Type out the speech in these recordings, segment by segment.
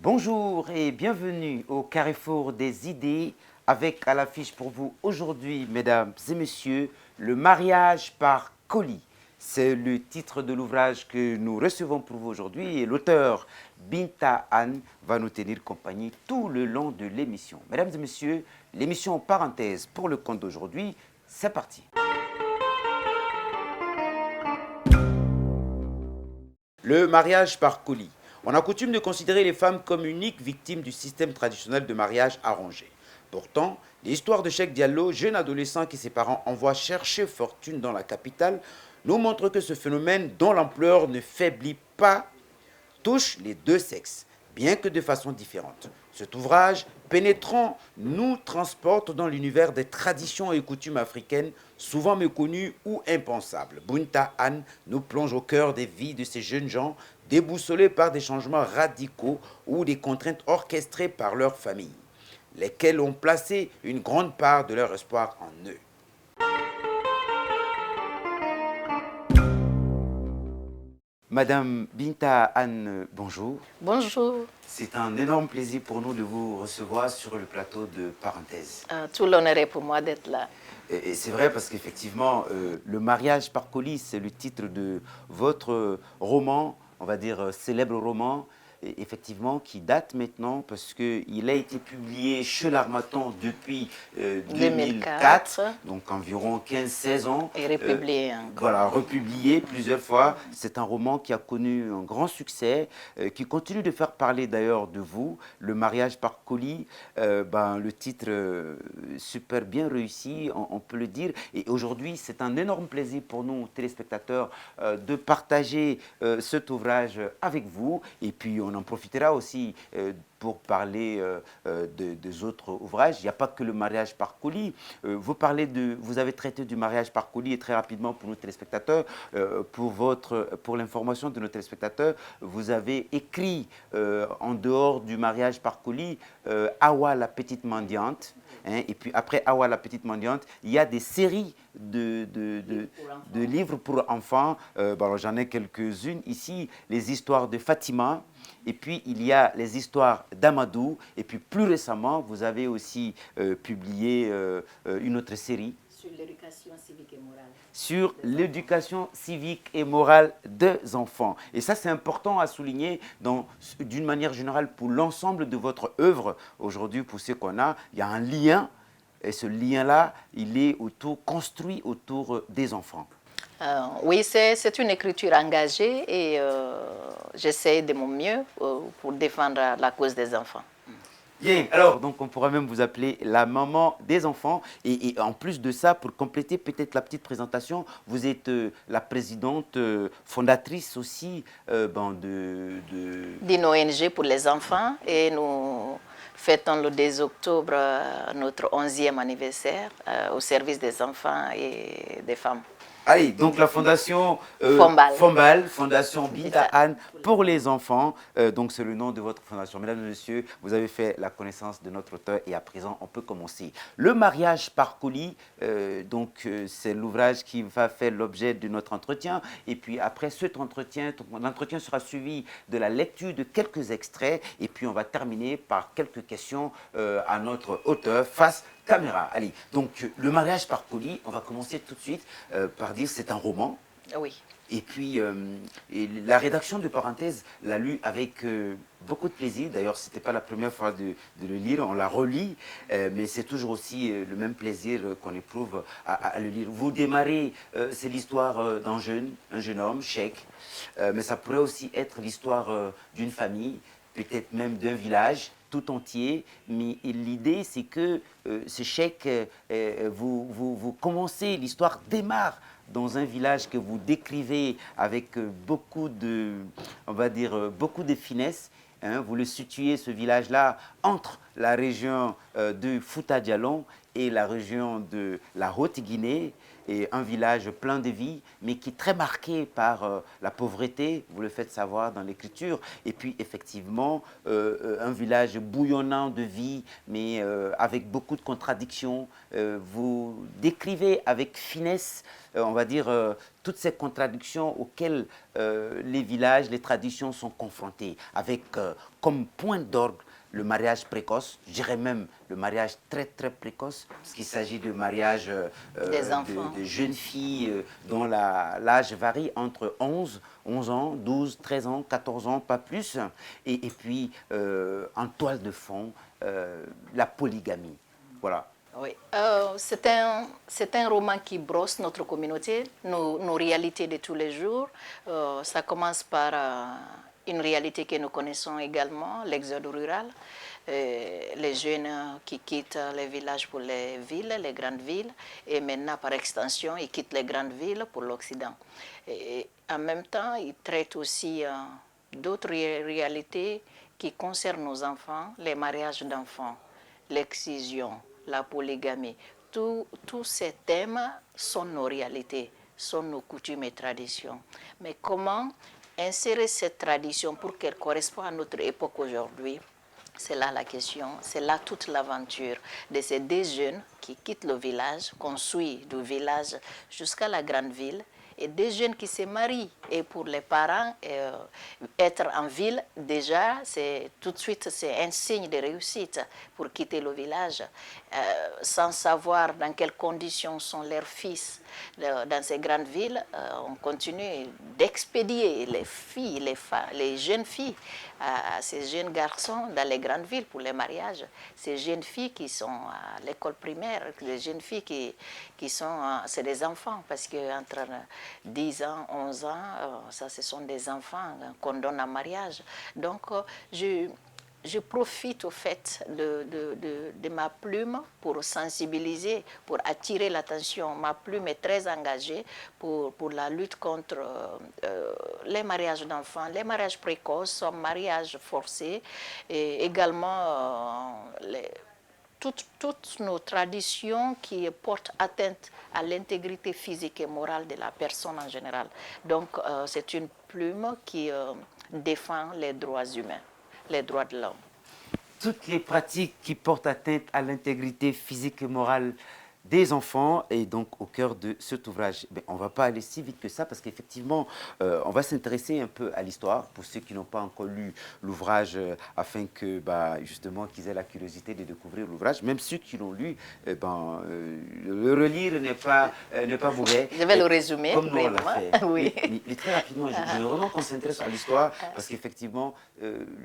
Bonjour et bienvenue au Carrefour des idées avec à l'affiche pour vous aujourd'hui, mesdames et messieurs, le mariage par colis. C'est le titre de l'ouvrage que nous recevons pour vous aujourd'hui et l'auteur Binta Anne va nous tenir compagnie tout le long de l'émission. Mesdames et messieurs, l'émission parenthèse pour le compte d'aujourd'hui, c'est parti. Le mariage par colis. On a coutume de considérer les femmes comme uniques victimes du système traditionnel de mariage arrangé. Pourtant, l'histoire de Cheikh Diallo, jeune adolescent qui ses parents envoient chercher fortune dans la capitale, nous montre que ce phénomène, dont l'ampleur ne faiblit pas, touche les deux sexes, bien que de façon différente. Cet ouvrage, pénétrant, nous transporte dans l'univers des traditions et coutumes africaines, souvent méconnues ou impensables. Bunta Anne nous plonge au cœur des vies de ces jeunes gens, déboussolés par des changements radicaux ou des contraintes orchestrées par leur famille, lesquelles ont placé une grande part de leur espoir en eux. Madame Binta Anne, bonjour. Bonjour. C'est un énorme plaisir pour nous de vous recevoir sur le plateau de Parenthèse. Tout l'honneur est pour moi d'être là. Et c'est vrai parce qu'effectivement, le mariage par colis, c'est le titre de votre roman, on va dire célèbre roman, effectivement, qui date maintenant parce qu'il a été publié chez l'Harmattan depuis 2004, donc environ 15-16 ans. Et republié encore. Voilà, republié plusieurs fois. C'est un roman qui a connu un grand succès, qui continue de faire parler d'ailleurs de vous. Le mariage par colis, le titre super bien réussi, on peut le dire. Et aujourd'hui, c'est un énorme plaisir pour nous, téléspectateurs, de partager cet ouvrage avec vous. Et puis, on en profitera aussi pour parler des autres ouvrages. Il n'y a pas que le mariage par colis. Vous avez traité du mariage par colis et très rapidement pour nos téléspectateurs, pour l'information de nos téléspectateurs, vous avez écrit en dehors du mariage par colis Awa la petite mendiante. Hein, et puis après Awa la petite mendiante, il y a des séries de livres pour enfants. J'en ai quelques-unes ici. Les histoires de Fatima. Et puis, il y a les histoires d'Amadou. Et puis, plus récemment, vous avez aussi publié une autre série. Sur l'éducation civique et morale. Sur l'éducation civique et morale des enfants. Et ça, c'est important à souligner d'une manière générale pour l'ensemble de votre œuvre. Aujourd'hui, pour ce qu'on a, il y a un lien. Et ce lien-là, il est construit autour des enfants. Oui, c'est une écriture engagée et j'essaie de mon mieux pour défendre la cause des enfants. Bien, alors donc on pourra même vous appeler la maman des enfants et en plus de ça, pour compléter peut-être la petite présentation, vous êtes la présidente fondatrice aussi d'une ONG pour les enfants et nous fêtons le 2 octobre notre 11e anniversaire au service des enfants et des femmes. Allez, donc la fondation Fombal, Fondation Binta Anne pour les enfants. Donc c'est le nom de votre fondation. Mesdames et messieurs, vous avez fait la connaissance de notre auteur et à présent on peut commencer. Le mariage par colis, c'est l'ouvrage qui va faire l'objet de notre entretien. Et puis après cet entretien, l'entretien sera suivi de la lecture de quelques extraits. Et puis on va terminer par quelques questions à notre auteur face caméra. Allez, donc le mariage par colis, on va commencer tout de suite par dire c'est un roman. Oui. Et puis la rédaction de Parenthèse l'a lu avec beaucoup de plaisir. D'ailleurs, ce n'était pas la première fois de le lire, on la relit, mais c'est toujours aussi le même plaisir qu'on éprouve à le lire. Vous démarrez, c'est l'histoire d'un un jeune homme, Cheikh, mais ça pourrait aussi être l'histoire d'une famille, peut-être même d'un village tout entier, mais l'idée c'est que ce Cheikh, vous commencez, l'histoire démarre dans un village que vous décrivez avec beaucoup de, on va dire, beaucoup de finesse. Hein, vous le situez, ce village-là, entre la région de Fouta Djallon et la région de la Haute-Guinée, et un village plein de vie, mais qui est très marqué par la pauvreté, vous le faites savoir dans l'écriture, et puis effectivement un village bouillonnant de vie, mais avec beaucoup de contradictions. Vous décrivez avec finesse, on va dire, toutes ces contradictions auxquelles les villages, les traditions sont confrontées, avec comme point d'orgue le mariage précoce, je dirais même le mariage très très précoce, parce qu'il s'agit de mariage de jeunes filles dont l'âge varie entre 11 ans, 12, 13 ans, 14 ans, pas plus, et puis en toile de fond, la polygamie. Voilà. Oui, c'est un roman qui brosse notre communauté, nos réalités de tous les jours. Ça commence par une réalité que nous connaissons également, l'exode rural. Les jeunes qui quittent les villages pour les villes, les grandes villes, et maintenant par extension, ils quittent les grandes villes pour l'Occident. Et en même temps, ils traitent aussi d'autres réalités qui concernent nos enfants, les mariages d'enfants, l'excision, la polygamie. Tous ces thèmes sont nos réalités, sont nos coutumes et traditions. Mais comment insérer cette tradition pour qu'elle corresponde à notre époque aujourd'hui? C'est là la question, c'est là toute l'aventure de ces deux jeunes qui quittent le village, qu'on suit du village jusqu'à la grande ville, et des jeunes qui se marient. Et pour les parents, être en ville, déjà, tout de suite, c'est un signe de réussite pour quitter le village, sans savoir dans quelles conditions sont leurs fils dans ces grandes villes. On continue d'expédier les filles, les jeunes filles à ces jeunes garçons dans les grandes villes pour les mariages. Ces jeunes filles qui sont à l'école primaire, les jeunes filles qui sont, c'est des enfants, parce qu'entre 10 ans, 11 ans, ça ce sont des enfants qu'on donne en mariage. Donc je profite au fait de ma plume pour sensibiliser, pour attirer l'attention. Ma plume est très engagée pour la lutte contre les mariages d'enfants, les mariages précoces, les mariages forcés, et également toutes nos traditions qui portent atteinte à l'intégrité physique et morale de la personne en général. Donc c'est une plume qui défend les droits humains, les droits de l'homme. Toutes les pratiques qui portent atteinte à l'intégrité physique et morale des enfants et donc au cœur de cet ouvrage. Mais on ne va pas aller si vite que ça parce qu'effectivement, on va s'intéresser un peu à l'histoire pour ceux qui n'ont pas encore lu l'ouvrage afin que justement qu'ils aient la curiosité de découvrir l'ouvrage. Même ceux qui l'ont lu, le relire n'est pas mauvais. Je vais le résumer. Comme nous on l'a fait. Oui. Mais très rapidement, je veux vraiment concentrer sur l'histoire parce qu'effectivement,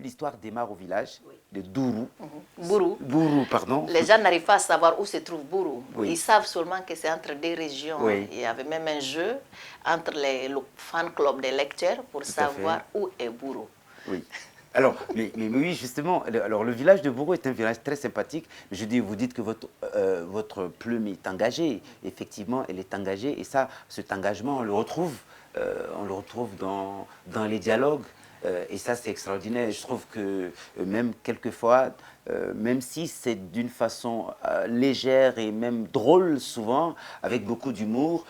l'histoire démarre au village de Dourou. Bourou. Bourou, pardon. Les gens n'arrivent pas à savoir où se trouve Bourou. Oui. Ils savent seulement que c'est entre deux régions. Oui. Il y avait même un jeu entre le fan club des lecteurs pour savoir où est Bourou. Oui. Alors, mais oui, justement, alors le village de Bourou est un village très sympathique. Vous dites que votre plume est engagée. Effectivement, elle est engagée. Et ça, cet engagement, on le retrouve dans les dialogues. Et ça, c'est extraordinaire. Je trouve que même quelquefois, même si c'est d'une façon légère et même drôle souvent, avec beaucoup d'humour,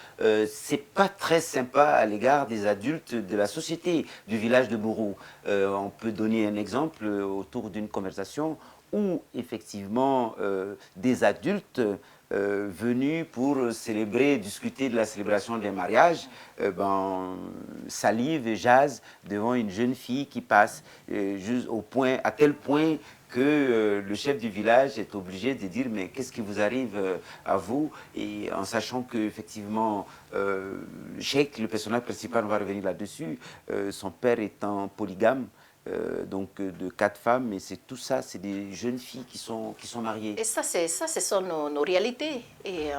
c'est pas très sympa à l'égard des adultes de la société du village de Bourou. On peut donner un exemple autour d'une conversation où effectivement des adultes venus pour célébrer, discuter de la célébration des mariages, salive et jase devant une jeune fille qui passe à tel point que le chef du village est obligé de dire mais qu'est-ce qui vous arrive à vous, et en sachant qu'effectivement Cheikh, le personnage principal, on va revenir là-dessus, son père étant polygame, donc de 4 femmes, mais c'est tout ça, c'est des jeunes filles qui sont mariées. Et ça, ce sont nos réalités. Et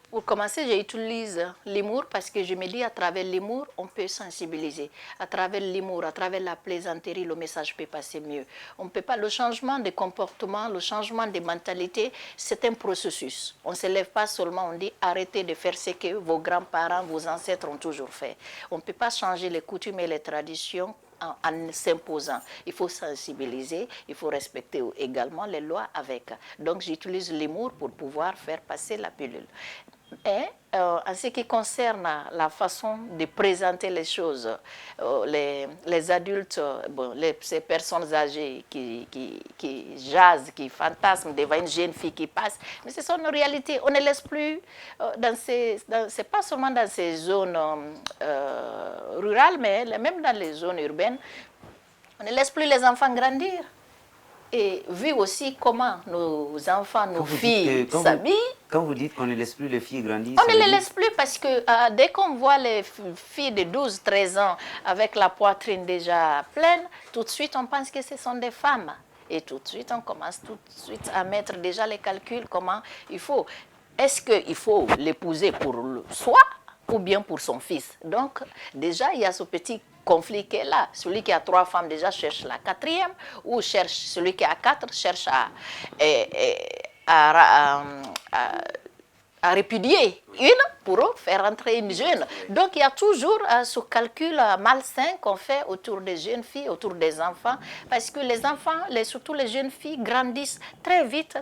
pour commencer, j'utilise l'humour parce que je me dis à travers l'humour, on peut sensibiliser. À travers l'humour, à travers la plaisanterie, le message peut passer mieux. On ne peut pas, le changement de comportement, le changement de mentalité, c'est un processus. On ne se lève pas seulement, on dit arrêtez de faire ce que vos grands-parents, vos ancêtres ont toujours fait. On ne peut pas changer les coutumes et les traditions en s'imposant. Il faut sensibiliser, il faut respecter également les lois avec. Donc j'utilise l'humour pour pouvoir faire passer la pilule. Et en ce qui concerne la façon de présenter les choses, les adultes, ces personnes âgées qui jasent, qui fantasment devant une jeune fille qui passe, mais ce sont nos réalités. On ne laisse plus c'est pas seulement dans ces zones rurales, mais même dans les zones urbaines, on ne laisse plus les enfants grandir. Et vu aussi comment nos enfants, nos filles s'habillent. Quand vous dites qu'on ne laisse plus les filles grandir, on ne les laisse plus parce que dès qu'on voit les filles de 12-13 ans avec la poitrine déjà pleine, tout de suite on pense que ce sont des femmes. Et tout de suite on commence tout de suite à mettre déjà les calculs, comment il faut. Est-ce qu'il faut l'épouser pour soi ou bien pour son fils? Donc déjà il y a ce petit conflit qui est là. Celui qui a 3 femmes déjà cherche la 4e, ou cherche celui qui a 4 cherche à répudier une pour faire entrer une jeune. Donc il y a toujours ce calcul malsain qu'on fait autour des jeunes filles, autour des enfants, parce que les enfants, surtout les jeunes filles, grandissent très vite,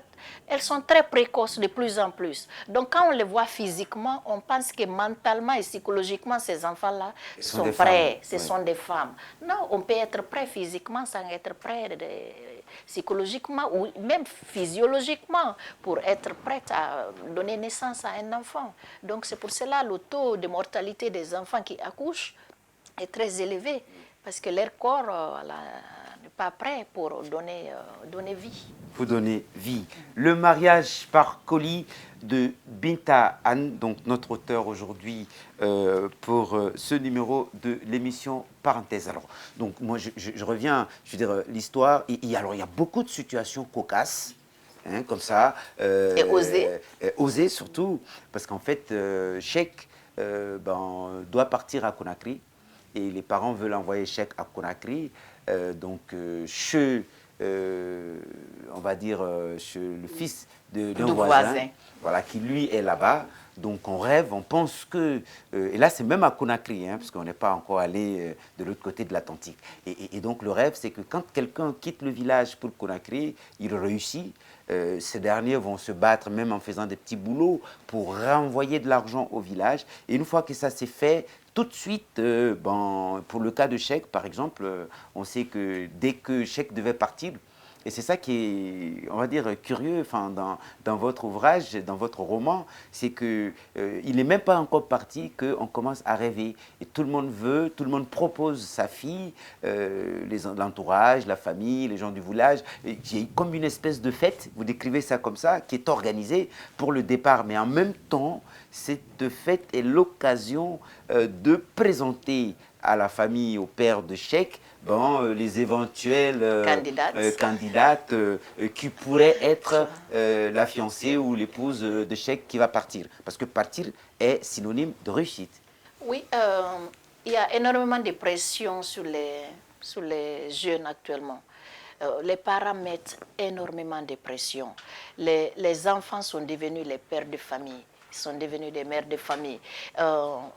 elles sont très précoces de plus en plus. Donc quand on les voit physiquement, on pense que mentalement et psychologiquement, ces enfants-là sont prêts, ce sont des femmes. Non, on peut être prêt physiquement sans être prêt psychologiquement ou même physiologiquement pour être prête à donner naissance à un enfant. Donc c'est pour cela le taux de mortalité des enfants qui accouchent est très élevé parce que leur corps n'est pas prêt pour donner vie. Pour donner vie. Le mariage par colis de Binta Anne, donc notre auteur aujourd'hui pour ce numéro de l'émission Parenthèse. Alors, donc moi je reviens, je veux dire l'histoire. Alors il y a beaucoup de situations cocasses, hein, comme ça. Et osées. Osées surtout, parce qu'en fait, Cheikh doit partir à Conakry et les parents veulent envoyer Cheikh à Conakry. On va dire, le fils d'un voisin, voilà, qui lui est là-bas. Donc on rêve, on pense que... et là, c'est même à Conakry, hein, parce qu'on n'est pas encore allé de l'autre côté de l'Atlantique. Et donc le rêve, c'est que quand quelqu'un quitte le village pour Conakry, il réussit. Ces derniers vont se battre, même en faisant des petits boulots, pour renvoyer de l'argent au village. Et une fois que ça s'est fait, tout de suite, pour le cas de Cheikh, par exemple, on sait que dès que Cheikh devait partir, et c'est ça qui est, on va dire, curieux dans votre ouvrage, dans votre roman, c'est qu'il n'est même pas encore parti qu'on commence à rêver. Et tout le monde veut, tout le monde propose sa fille, l'entourage, la famille, les gens du village. Il y a comme une espèce de fête, vous décrivez ça comme ça, qui est organisée pour le départ. Mais en même temps, cette fête est l'occasion de présenter à la famille, au père de Cheikh, les éventuelles candidates qui pourraient être la fiancée ou l'épouse de Cheikh qui va partir. Parce que partir est synonyme de réussite. Oui, il y a énormément de pression sur les jeunes actuellement. Les parents mettent énormément de pression. Les enfants sont devenus les pères de famille. Sont devenus des mères de famille.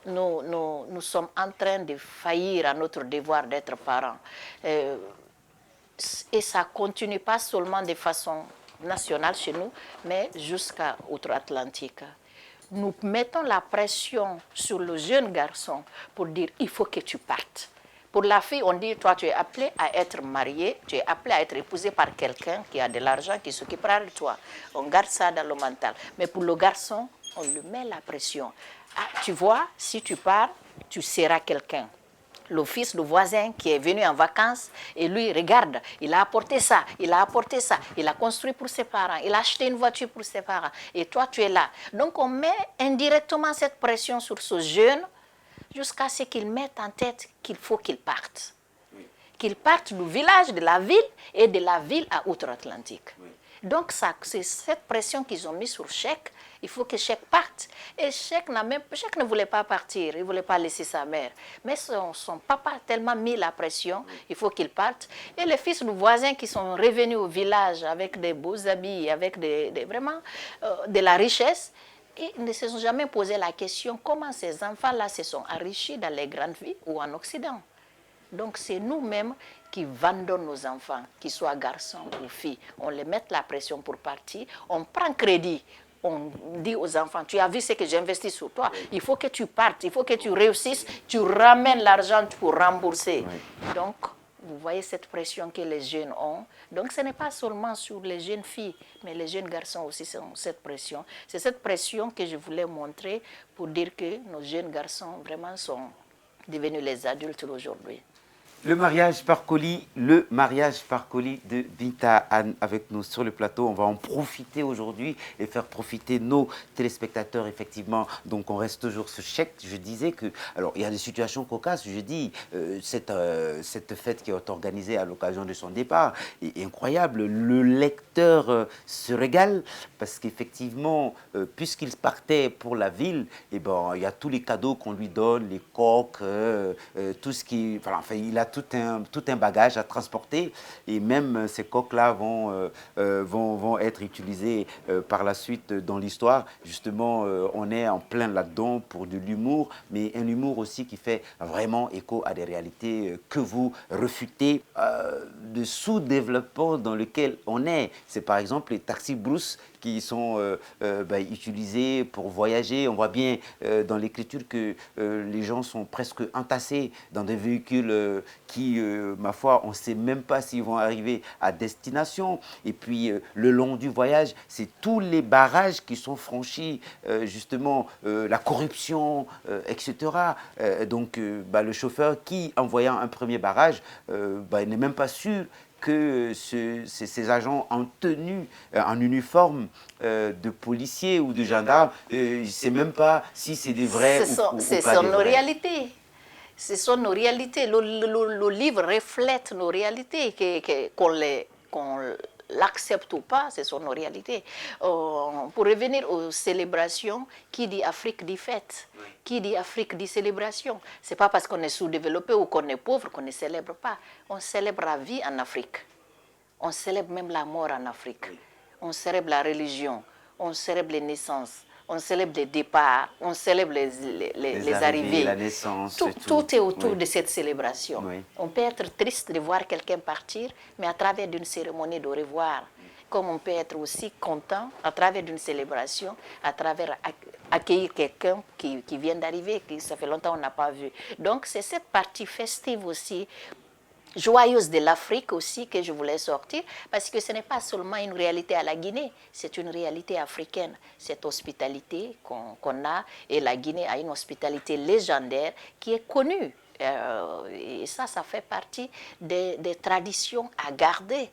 Nous sommes en train de faillir à notre devoir d'être parents. Et ça continue pas seulement de façon nationale chez nous, mais jusqu'à outre-Atlantique. Nous mettons la pression sur le jeune garçon pour dire il faut que tu partes. Pour la fille, on dit, toi, tu es appelé à être mariée, tu es appelé à être épousé par quelqu'un qui a de l'argent, qui s'occupera de toi. On garde ça dans le mental. Mais pour le garçon, on lui met la pression. Ah, tu vois, si tu pars, tu seras quelqu'un. Le fils du voisin qui est venu en vacances, et lui, regarde, il a apporté ça, il a apporté ça, il a construit pour ses parents, il a acheté une voiture pour ses parents, et toi, tu es là. Donc, on met indirectement cette pression sur ce jeune jusqu'à ce qu'il mette en tête qu'il faut qu'il parte. Oui. Qu'il parte du village, de la ville, et de la ville à outre-Atlantique. Oui. Donc, c'est cette pression qu'ils ont mise sur Cheikh. Il faut que Cheikh parte. Et Cheikh ne voulait pas partir, il ne voulait pas laisser sa mère. Mais son papa a tellement mis la pression, il faut qu'il parte. Et les fils du voisin qui sont revenus au village avec des beaux habits, avec vraiment de la richesse, ils ne se sont jamais posé la question comment ces enfants-là se sont enrichis dans les grandes villes ou en Occident. Donc c'est nous-mêmes qui vendons nos enfants, qu'ils soient garçons ou filles. On les met la pression pour partir, on prend crédit. On dit aux enfants, tu as vu ce que j'ai investi sur toi, il faut que tu partes, il faut que tu réussisses, tu ramènes l'argent pour rembourser. Oui. Donc, vous voyez cette pression que les jeunes ont. Donc, ce n'est pas seulement sur les jeunes filles, mais les jeunes garçons aussi ont cette pression. C'est cette pression que je voulais montrer pour dire que nos jeunes garçons vraiment sont devenus les adultes d'aujourd'hui. Le mariage par colis de Binta Anne avec nous sur le plateau. On va en profiter aujourd'hui et faire profiter nos téléspectateurs, effectivement. Donc, on reste toujours ce chèque. Je disais que, alors, il y a des situations cocasses. Je dis, cette fête qui est organisée à l'occasion de son départ est incroyable. Le lecteur se régale parce qu'effectivement, puisqu'il partait pour la ville, eh ben, il y a tous les cadeaux qu'on lui donne, les coques, tout ce qui... Enfin, il a tout un bagage à transporter et même ces coques-là vont être utilisées par la suite dans l'histoire. Justement, on est en plein là-dedans pour de l'humour, mais un humour aussi qui fait vraiment écho à des réalités que vous refutez. De sous-développement dans lequel on est, c'est par exemple les taxis brousse qui sont utilisés pour voyager. On voit bien dans l'écriture que les gens sont presque entassés dans des véhicules qui, ma foi, on ne sait même pas s'ils vont arriver à destination. Et puis, le long du voyage, c'est tous les barrages qui sont franchis, justement, la corruption, etc. Donc, le chauffeur qui, en voyant un premier barrage, n'est même pas sûr que ces agents en tenue, en uniforme de policiers ou de gendarmes, je ne sais même pas si c'est des vrais ou pas des vrais. Ce sont nos réalités. Ce sont nos réalités. Le livre reflète nos réalités, qu'on l'accepte ou pas, ce sont nos réalités. Pour revenir aux célébrations, qui dit Afrique dit fête, oui. Qui dit Afrique dit célébration. Ce n'est pas parce qu'on est sous-développé ou qu'on est pauvre qu'on ne célèbre pas. On célèbre la vie en Afrique. On célèbre même la mort en Afrique. Oui. On célèbre la religion, on célèbre les naissances. On célèbre les départs, on célèbre les arrivées. La naissance. Tout est autour de cette célébration. Oui. On peut être triste de voir quelqu'un partir, mais à travers d'une cérémonie de revoir. Comme on peut être aussi content à travers d'une célébration, à travers accueillir quelqu'un qui vient d'arriver, que ça fait longtemps qu'on n'a pas vu. Donc c'est cette partie festive aussi, joyeuse de l'Afrique aussi que je voulais sortir, parce que ce n'est pas seulement une réalité à la Guinée, c'est une réalité africaine, cette hospitalité qu'on a, et la Guinée a une hospitalité légendaire qui est connue, et ça fait partie des traditions à garder.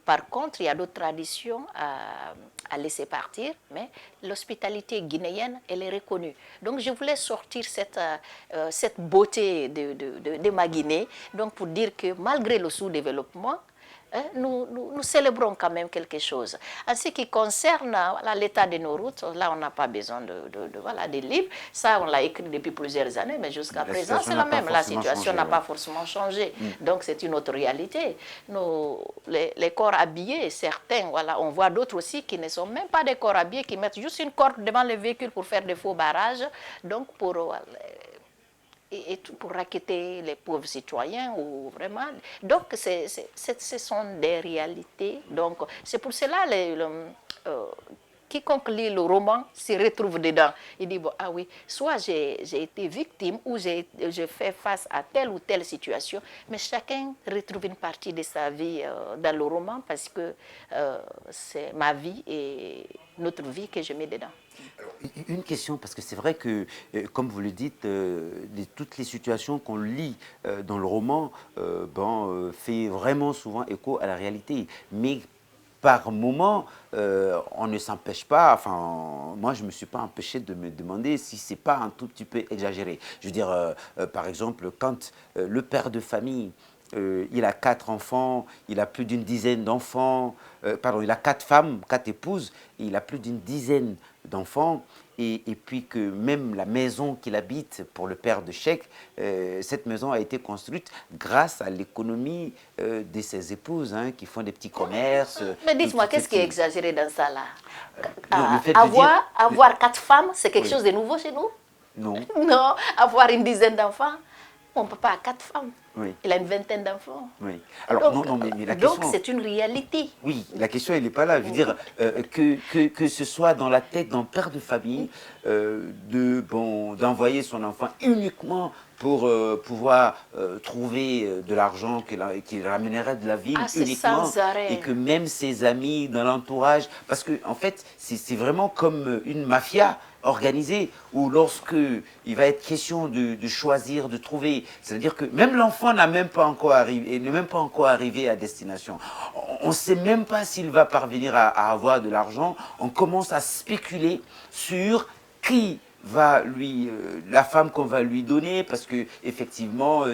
Par contre, il y a d'autres traditions à laisser partir, mais l'hospitalité guinéenne, elle est reconnue. Donc, je voulais sortir cette beauté de ma Guinée, donc pour dire que malgré le sous-développement, nous célébrons quand même quelque chose. En ce qui concerne l'état de nos routes, là, on n'a pas besoin des livres. Ça, on l'a écrit depuis plusieurs années, mais jusqu'à présent, c'est la même. La situation n'a pas forcément changé. Donc, c'est une autre réalité. Les corps habillés, certains, on voit d'autres aussi qui ne sont même pas des corps habillés, qui mettent juste une corde devant le véhicule pour faire des faux barrages. Donc, et pour racketter les pauvres citoyens ou vraiment. Donc, ce sont des réalités. Donc, c'est pour cela quiconque lit le roman se retrouve dedans. Il dit, bon, ah oui, soit j'ai été victime ou j'ai fait face à telle ou telle situation, mais chacun retrouve une partie de sa vie dans le roman parce que c'est ma vie et notre vie que je mets dedans. Alors, une question, parce que c'est vrai que, comme vous le dites, toutes les situations qu'on lit dans le roman fait vraiment souvent écho à la réalité. Mais par moment, on ne s'empêche pas, enfin, moi je ne me suis pas empêché de me demander si ce n'est pas un tout petit peu exagéré. Je veux dire, par exemple, quand le père de famille, il a 4 enfants, il a plus d'une dizaine d'enfants, il a 4 femmes, 4 épouses, et il a plus d'une dizaine d'enfants, et puis que même la maison qu'il habite pour le père de Cheikh, cette maison a été construite grâce à l'économie de ses épouses, qui font des petits commerces. Mais dites-moi, qu'est-ce qui est exagéré dans ça là? Avoir 4 femmes, c'est quelque chose de nouveau chez nous? Non. Non, avoir une dizaine d'enfants. mon papa a 4 femmes. Oui. Il a une vingtaine d'enfants. Oui. Alors, Donc, non, mais la question... donc, c'est une réalité. Oui, la question, elle n'est pas là. Je veux dire, que ce soit dans la tête d'un père de famille d'envoyer son enfant uniquement pour pouvoir trouver de l'argent qui ramènerait de la ville uniquement, sans arrêt. et que même ses amis dans l'entourage, parce que en fait, c'est vraiment comme une mafia organisée, où lorsque il va être question de choisir, de trouver, c'est-à-dire que même l'enfant n'a même pas encore arrivé, n'est même pas encore arrivé à destination. On ne sait même pas s'il va parvenir à avoir de l'argent. On commence à spéculer sur qui va la femme qu'on va lui donner, parce que effectivement,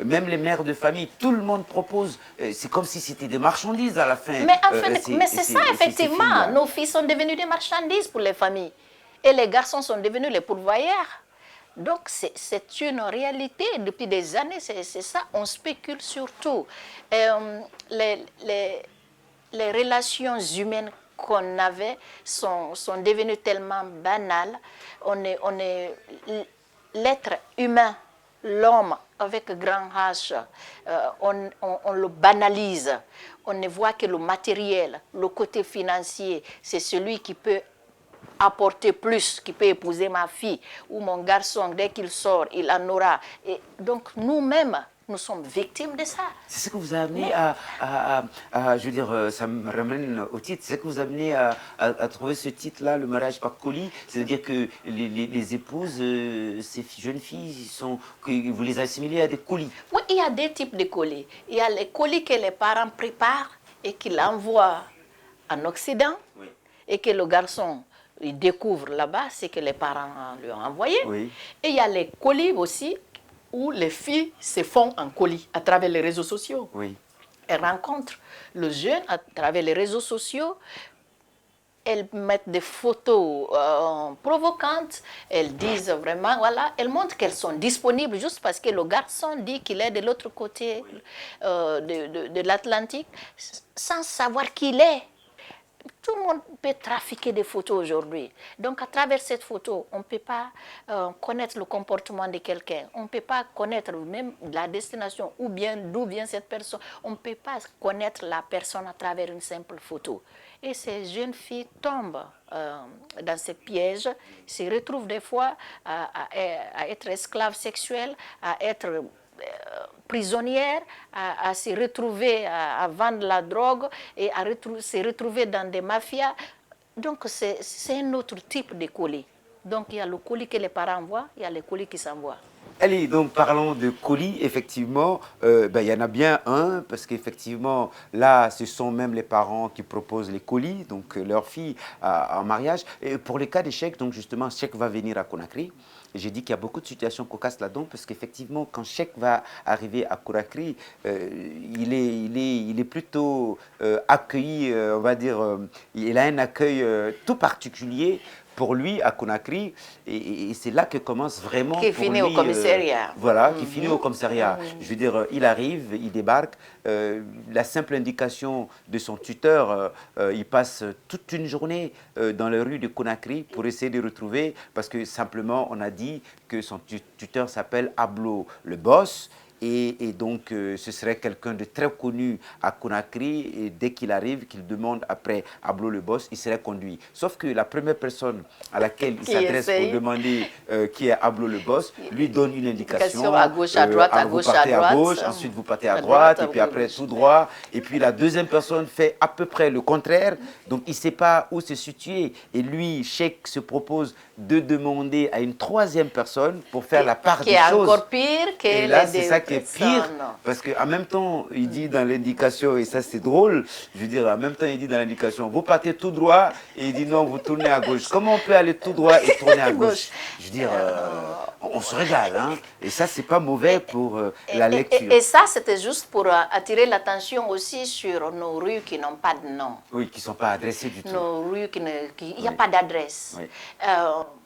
même les mères de famille, tout le monde propose. C'est comme si c'était des marchandises à la fin. Mais c'est ça, effectivement. Nos filles sont devenues des marchandises pour les familles. Et les garçons sont devenus les pourvoyeurs. Donc, c'est une réalité. Depuis des années, c'est ça. On spécule surtout. Les relations humaines qu'on avait sont devenues tellement banales. L'être humain, l'homme avec grand H, on le banalise. On ne voit que le matériel, le côté financier. C'est celui qui peut apporter plus, qui peut épouser ma fille ou mon garçon. Dès qu'il sort, il en aura. Et donc, nous-mêmes, nous sommes victimes de ça. C'est ce que vous a amené je veux dire, ça me ramène au titre, c'est ce que vous a amené à trouver ce titre-là, le mariage par colis. C'est-à-dire que les épouses, ces jeunes filles, que vous les assimilez à des colis. Oui, il y a des types de colis. Il y a les colis que les parents préparent et qu'ils envoient en Occident, oui, et que le garçon il découvre là-bas ce que les parents lui ont envoyé. Oui. Et il y a les colis aussi, où les filles se font en colis à travers les réseaux sociaux. Oui. Elles rencontrent le jeune à travers les réseaux sociaux. Elles mettent des photos provocantes. Elles disent vraiment, voilà, elles montrent qu'elles sont disponibles juste parce que le garçon dit qu'il est de l'autre côté, oui, de l'Atlantique, sans savoir qui il est. Tout le monde peut trafiquer des photos aujourd'hui. Donc, à travers cette photo, on ne peut pas connaître le comportement de quelqu'un. On ne peut pas connaître même la destination ou bien d'où vient cette personne. On ne peut pas connaître la personne à travers une simple photo. Et ces jeunes filles tombent dans ces pièges, se retrouvent des fois à être esclaves sexuelles, à être prisonnières, à se retrouver à vendre la drogue et à se retrouver dans des mafias. Donc, c'est un autre type de colis. Donc, il y a le colis que les parents envoient, il y a les colis qui s'envoient. Allez, donc parlons de colis, effectivement, il y en a bien un, parce qu'effectivement, là, ce sont même les parents qui proposent les colis, donc leur fille en mariage. Et pour les cas d'échec, donc justement, Cheikh va venir à Conakry. J'ai dit qu'il y a beaucoup de situations cocasses là-dedans, parce qu'effectivement, quand Cheikh va arriver à Conakry, il est plutôt accueilli, on va dire, il a un accueil tout particulier pour lui à Conakry, et c'est là que commence vraiment qui finit au commissariat. Voilà, qui finit au commissariat. Je veux dire, il arrive, il débarque, la simple indication de son tuteur, il passe toute une journée dans les rues de Conakry pour essayer de retrouver, parce que simplement on a dit que son tuteur s'appelle Ablo le boss. Et donc, ce serait quelqu'un de très connu à Conakry. Et dès qu'il arrive, qu'il demande après Ablo le boss, il serait conduit. Sauf que la première personne à laquelle il s'adresse pour demander qui est Ablo le boss, lui donne une indication. À gauche, à droite, à gauche, à droite. Gauche, ensuite vous partez à droite, et puis après tout droit. Et puis la deuxième personne fait à peu près le contraire. Donc, il ne sait pas où se situer. Et lui, Cheikh se propose de demander à une troisième personne pour faire la part des choses. Qui est encore pire que et là, c'est ça qui est pire, parce qu'en même temps, il dit dans l'indication, et ça c'est drôle, je veux dire, en même temps, il dit dans l'indication, vous partez tout droit, et il dit non, vous tournez à gauche. Comment on peut aller tout droit et tourner à gauche? Je veux dire, on se régale, hein. Et ça, c'est pas mauvais pour la lecture. Et ça, c'était juste pour attirer l'attention aussi sur nos rues qui n'ont pas de nom. Oui, qui ne sont pas adressées du tout. Nos rues, il n'y a pas d'adresse. Oui.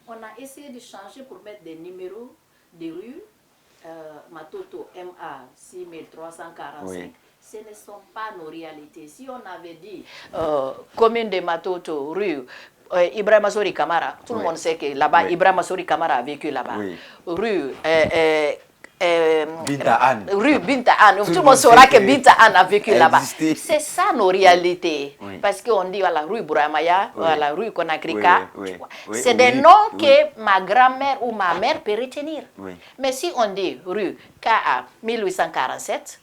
On a essayé de changer pour mettre des numéros de rues. Matoto MA 6345, oui, ce ne sont pas nos réalités. Si on avait dit commune de Matoto, rue Ibrahima Sori Kamara, tout le monde sait que là-bas, Ibrahima Sori Kamara a vécu là-bas. Oui. Rue Binta Anne. Rue Binta Anne. Tout le monde monde saura sait que que Binta Anne a vécu là-bas. existait. C'est ça nos réalités. Oui. Parce qu'on dit voilà, rue Bouramaya, Oui. voilà, rue Konakrika. Oui, oui, oui. C'est des Oui, noms oui. que ma grand-mère ou ma mère peut retenir. Oui. Mais si on dit rue KA 1847,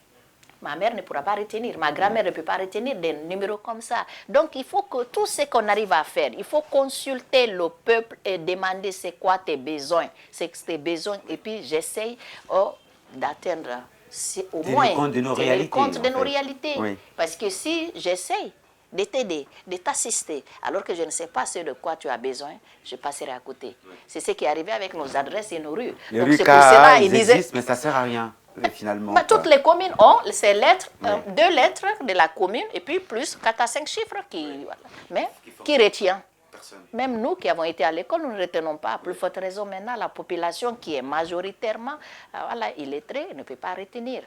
ma mère ne pourra pas retenir, ma grand-mère ne peut pas retenir des numéros comme ça. Donc il faut que tout ce qu'on arrive à faire, il faut consulter le peuple et demander c'est quoi tes besoins, c'est que tes besoins, et puis j'essaye d'atteindre au Tenir moins compte de nos tenir réalités, compte de en nos fait. réalités. Oui. Parce que si j'essaye de t'aider, de t'assister, alors que je ne sais pas ce de quoi tu as besoin, je passerai à côté. C'est ce qui est arrivé avec nos adresses et nos rues. Les Donc rues c'est pour cela KA, ils ils disaient... existent, mais ça ne sert à rien, finalement. Mais toutes les communes ont ces lettres, Oui. 2 lettres de la commune, et puis plus 4 à 5 chiffres qui... Voilà. Mais qui retient? Personne. Même nous qui avons été à l'école, nous ne retenons pas. À plus forte raison maintenant, la population qui est majoritairement voilà, illettrée ne peut pas retenir.